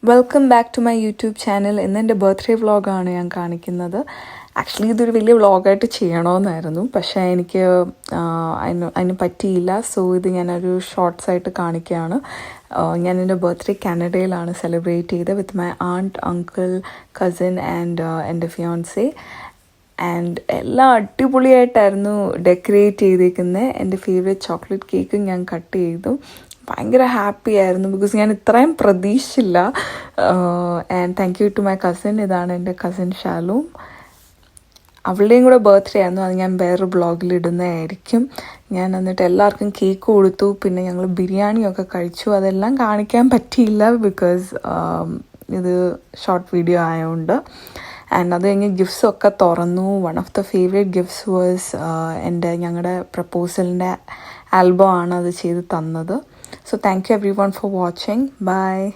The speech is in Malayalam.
Welcome back to my YouTube channel. ഇന്ന് എൻ്റെ ബർത്ത്ഡേ വ്ളോഗാണ് ഞാൻ കാണിക്കുന്നത്. ആക്ച്വലി ഇതൊരു വലിയ വ്ളോഗായിട്ട് ചെയ്യണമെന്നായിരുന്നു, പക്ഷേ എനിക്ക് അതിന് പറ്റിയില്ല. സോ ഇത് ഞാനൊരു ഷോർട്സ് ആയിട്ട് കാണിക്കുകയാണ്. ഞാൻ എൻ്റെ ബർത്ത്ഡേ കാനഡയിലാണ് സെലിബ്രേറ്റ് ചെയ്തത് with my and, uncle, cousin and എൻ്റെ ഫിയോൺസേ. ആൻഡ് എല്ലാം അടിപൊളിയായിട്ടായിരുന്നു ഡെക്കറേറ്റ് ചെയ്തേക്കുന്നത്. എൻ്റെ ഫേവറേറ്റ് ചോക്ലേറ്റ് കേക്കും ഞാൻ കട്ട് ചെയ്തു. ഭയങ്കര ഹാപ്പി ആയിരുന്നു, ബിക്കോസ് ഞാൻ ഇത്രയും പ്രതീക്ഷിച്ചില്ല. And thank you to my cousin. ഇതാണ് എൻ്റെ കസിൻ ഷാലൂം. അവളുടെയും കൂടെ ബർത്ത്ഡേ ആയിരുന്നു. അത് ഞാൻ വേറൊരു ബ്ലോഗിൽ ഇടുന്നതായിരിക്കും. ഞാൻ എന്നിട്ട് എല്ലാവർക്കും കേക്ക് കൊടുത്തു. പിന്നെ ഞങ്ങൾ ബിരിയാണിയൊക്കെ കഴിച്ചു. അതെല്ലാം കാണിക്കാൻ പറ്റിയില്ല ബിക്കോസ് ഇത് ഷോർട്ട് വീഡിയോ ആയതുകൊണ്ട്. ആൻഡ് അത് കഴിഞ്ഞ് ഗിഫ്റ്റ്സൊക്കെ തുറന്നു. One of the favourite gifts was ഞങ്ങളുടെ പ്രപ്പോസലിൻ്റെ ആൽബം ആണ് അത് ചെയ്ത് തന്നത്. So thank you everyone for watching. Bye.